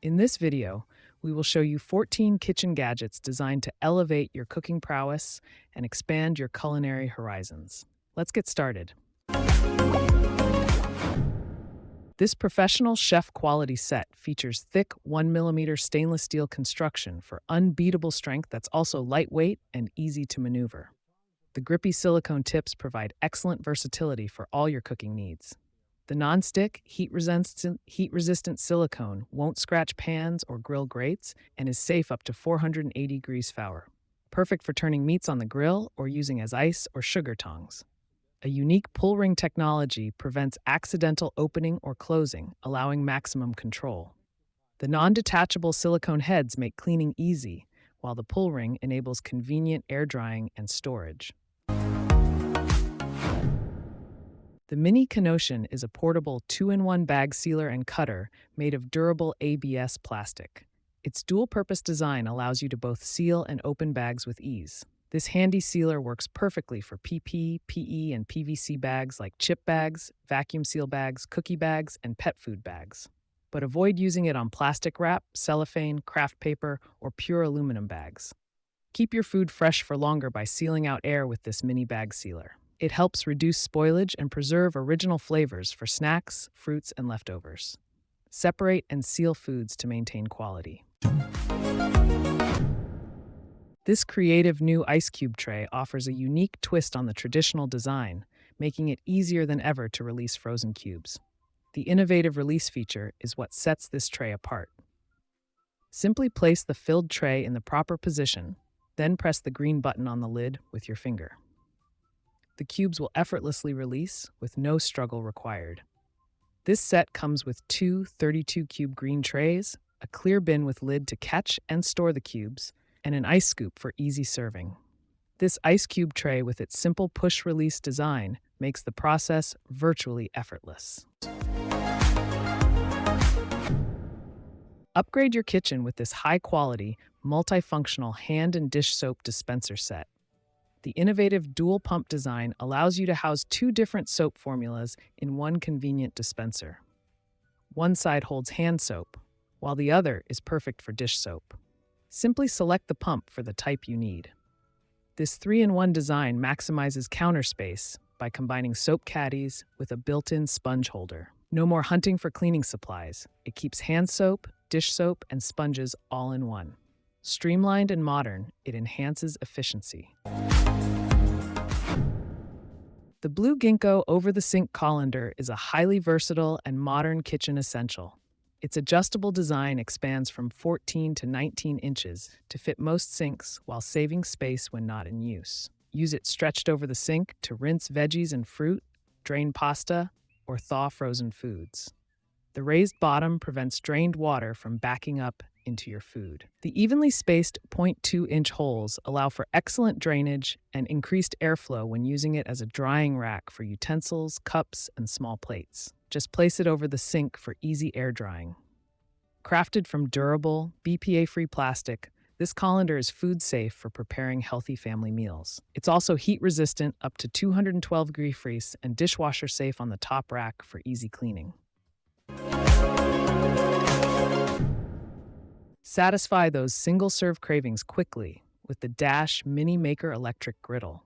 In this video, we will show you 14 kitchen gadgets designed to elevate your cooking prowess and expand your culinary horizons. Let's get started. This professional chef quality set features thick 1mm stainless steel construction for unbeatable strength that's also lightweight and easy to maneuver. The grippy silicone tips provide excellent versatility for all your cooking needs. The non-stick, heat-resistant silicone won't scratch pans or grill grates and is safe up to 480 degrees Fahrenheit. Perfect for turning meats on the grill or using as ice or sugar tongs. A unique pull ring technology prevents accidental opening or closing, allowing maximum control. The non-detachable silicone heads make cleaning easy, while the pull ring enables convenient air drying and storage. The Mini Kanotion is a portable 2-in-1 bag sealer and cutter made of durable ABS plastic. Its dual-purpose design allows you to both seal and open bags with ease. This handy sealer works perfectly for PP, PE, and PVC bags like chip bags, vacuum seal bags, cookie bags, and pet food bags. But avoid using it on plastic wrap, cellophane, craft paper, or pure aluminum bags. Keep your food fresh for longer by sealing out air with this mini bag sealer. It helps reduce spoilage and preserve original flavors for snacks, fruits, and leftovers. Separate and seal foods to maintain quality. This creative new ice cube tray offers a unique twist on the traditional design, making it easier than ever to release frozen cubes. The innovative release feature is what sets this tray apart. Simply place the filled tray in the proper position, then press the green button on the lid with your finger. The cubes will effortlessly release with no struggle required. This set comes with two 32-cube green trays, a clear bin with lid to catch and store the cubes, and an ice scoop for easy serving. This ice cube tray with its simple push-release design makes the process virtually effortless. Upgrade your kitchen with this high-quality, multifunctional hand and dish soap dispenser set. The innovative dual pump design allows you to house two different soap formulas in one convenient dispenser. One side holds hand soap, while the other is perfect for dish soap. Simply select the pump for the type you need. This 3-in-1 design maximizes counter space by combining soap caddies with a built-in sponge holder. No more hunting for cleaning supplies. It keeps hand soap, dish soap, and sponges all in one. Streamlined and modern, it enhances efficiency. The Blue Ginkgo over-the-sink colander is a highly versatile and modern kitchen essential. Its adjustable design expands from 14 to 19 inches to fit most sinks while saving space when not in use. Use it stretched over the sink to rinse veggies and fruit, drain pasta, or thaw frozen foods. The raised bottom prevents drained water from backing up into your food. The evenly spaced 0.2-inch holes allow for excellent drainage and increased airflow when using it as a drying rack for utensils, cups, and small plates. Just place it over the sink for easy air drying. Crafted from durable, BPA-free plastic, this colander is food safe for preparing healthy family meals. It's also heat-resistant up to 212-degree freeze and dishwasher safe on the top rack for easy cleaning. Satisfy those single-serve cravings quickly with the Dash Mini Maker Electric Griddle.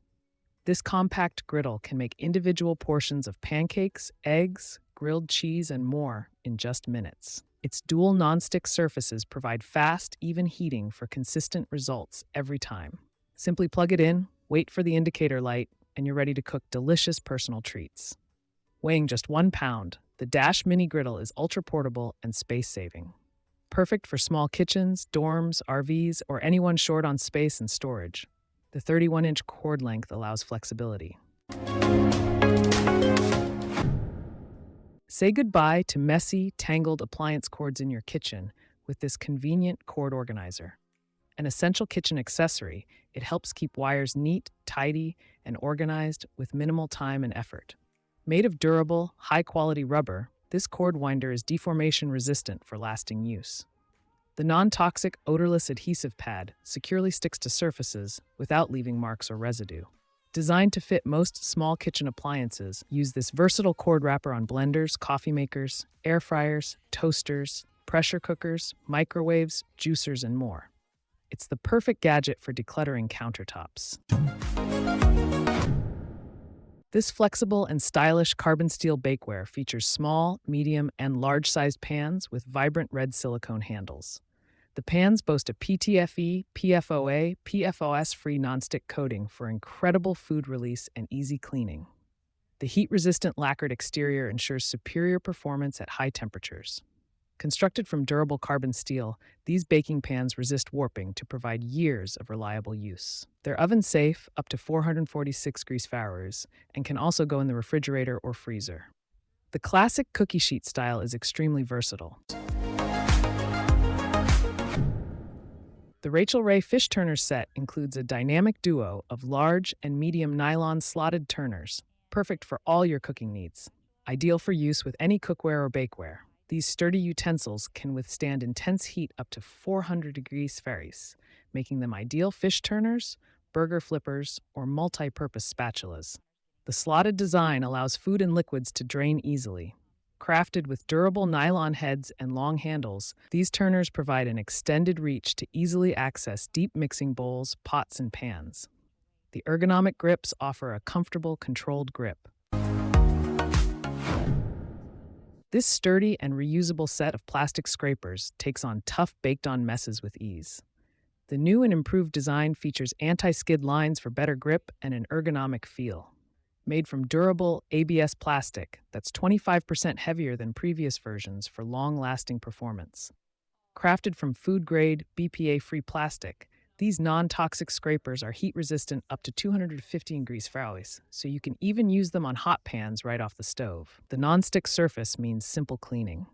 This compact griddle can make individual portions of pancakes, eggs, grilled cheese, and more in just minutes. Its dual non-stick surfaces provide fast, even heating for consistent results every time. Simply plug it in, wait for the indicator light, and you're ready to cook delicious personal treats. Weighing just 1 pound, the Dash Mini Griddle is ultra-portable and space-saving. Perfect for small kitchens, dorms, RVs, or anyone short on space and storage. The 31-inch cord length allows flexibility. Say goodbye to messy, tangled appliance cords in your kitchen with this convenient cord organizer. An essential kitchen accessory, it helps keep wires neat, tidy, and organized with minimal time and effort. Made of durable, high-quality rubber, this cord winder is deformation-resistant for lasting use. The non-toxic, odorless adhesive pad securely sticks to surfaces without leaving marks or residue. Designed to fit most small kitchen appliances, use this versatile cord wrapper on blenders, coffee makers, air fryers, toasters, pressure cookers, microwaves, juicers, and more. It's the perfect gadget for decluttering countertops. This flexible and stylish carbon steel bakeware features small, medium, and large-sized pans with vibrant red silicone handles. The pans boast a PTFE, PFOA, PFOS-free nonstick coating for incredible food release and easy cleaning. The heat-resistant lacquered exterior ensures superior performance at high temperatures. Constructed from durable carbon steel, these baking pans resist warping to provide years of reliable use. They're oven-safe, up to 446 degrees Fahrenheit, and can also go in the refrigerator or freezer. The classic cookie sheet style is extremely versatile. The Rachael Ray Fish Turner set includes a dynamic duo of large and medium nylon slotted turners, perfect for all your cooking needs. Ideal for use with any cookware or bakeware. These sturdy utensils can withstand intense heat up to 400 degrees Fahrenheit, making them ideal fish turners, burger flippers, or multi-purpose spatulas. The slotted design allows food and liquids to drain easily. Crafted with durable nylon heads and long handles, these turners provide an extended reach to easily access deep mixing bowls, pots, and pans. The ergonomic grips offer a comfortable, controlled grip. This sturdy and reusable set of plastic scrapers takes on tough baked-on messes with ease. The new and improved design features anti-skid lines for better grip and an ergonomic feel. Made from durable ABS plastic that's 25% heavier than previous versions for long-lasting performance. Crafted from food-grade, BPA-free plastic, these non-toxic scrapers are heat-resistant up to 215 degrees Fahrenheit, so you can even use them on hot pans right off the stove. The non-stick surface means simple cleaning.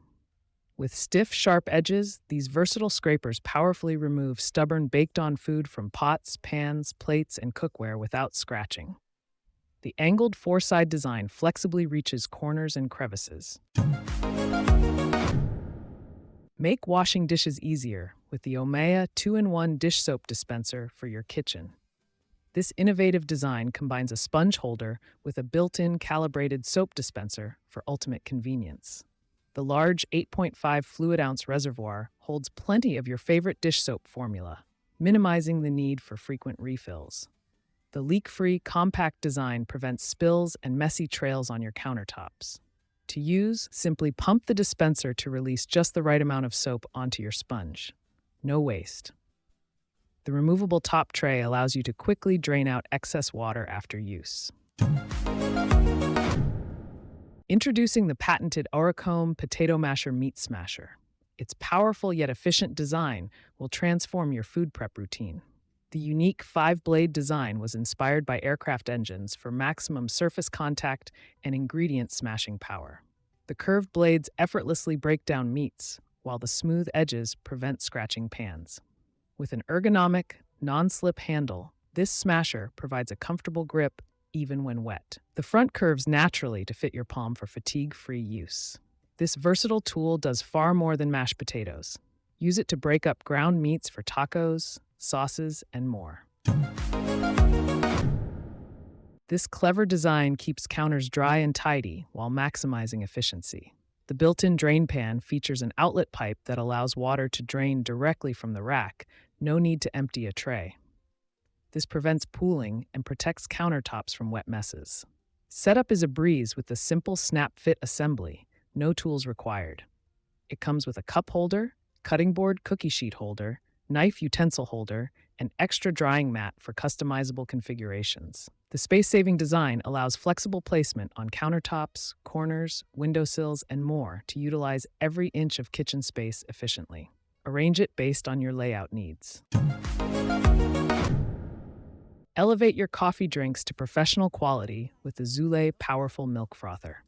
With stiff, sharp edges, these versatile scrapers powerfully remove stubborn baked-on food from pots, pans, plates, and cookware without scratching. The angled four-side design flexibly reaches corners and crevices. Make washing dishes easier with the Omea 2-in-1 dish soap dispenser for your kitchen. This innovative design combines a sponge holder with a built-in calibrated soap dispenser for ultimate convenience. The large 8.5 fluid ounce reservoir holds plenty of your favorite dish soap formula, minimizing the need for frequent refills. The leak-free, compact design prevents spills and messy trails on your countertops. To use, simply pump the dispenser to release just the right amount of soap onto your sponge. No waste. The removable top tray allows you to quickly drain out excess water after use. Introducing the patented Oricome Potato Masher Meat Smasher. Its powerful yet efficient design will transform your food prep routine. The unique 5-blade design was inspired by aircraft engines for maximum surface contact and ingredient smashing power. The curved blades effortlessly break down meats, while the smooth edges prevent scratching pans. With an ergonomic, non-slip handle, this smasher provides a comfortable grip even when wet. The front curves naturally to fit your palm for fatigue-free use. This versatile tool does far more than mash potatoes. Use it to break up ground meats for tacos, sauces, and more. This clever design keeps counters dry and tidy while maximizing efficiency. The built-in drain pan features an outlet pipe that allows water to drain directly from the rack, no need to empty a tray. This prevents pooling and protects countertops from wet messes. Setup is a breeze with the simple snap-fit assembly, no tools required. It comes with a cup holder, cutting board cookie sheet holder, knife utensil holder, and extra drying mat for customizable configurations. The space-saving design allows flexible placement on countertops, corners, windowsills, and more to utilize every inch of kitchen space efficiently. Arrange it based on your layout needs. Elevate your coffee drinks to professional quality with the Zule Powerful Milk Frother.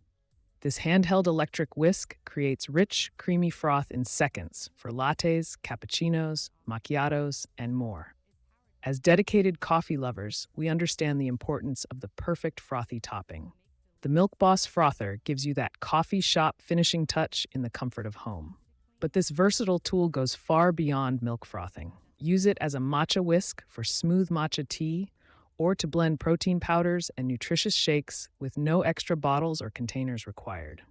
This handheld electric whisk creates rich, creamy froth in seconds for lattes, cappuccinos, macchiatos, and more. As dedicated coffee lovers, we understand the importance of the perfect frothy topping. The Milk Boss Frother gives you that coffee shop finishing touch in the comfort of home. But this versatile tool goes far beyond milk frothing. Use it as a matcha whisk for smooth matcha tea, or to blend protein powders and nutritious shakes with no extra bottles or containers required.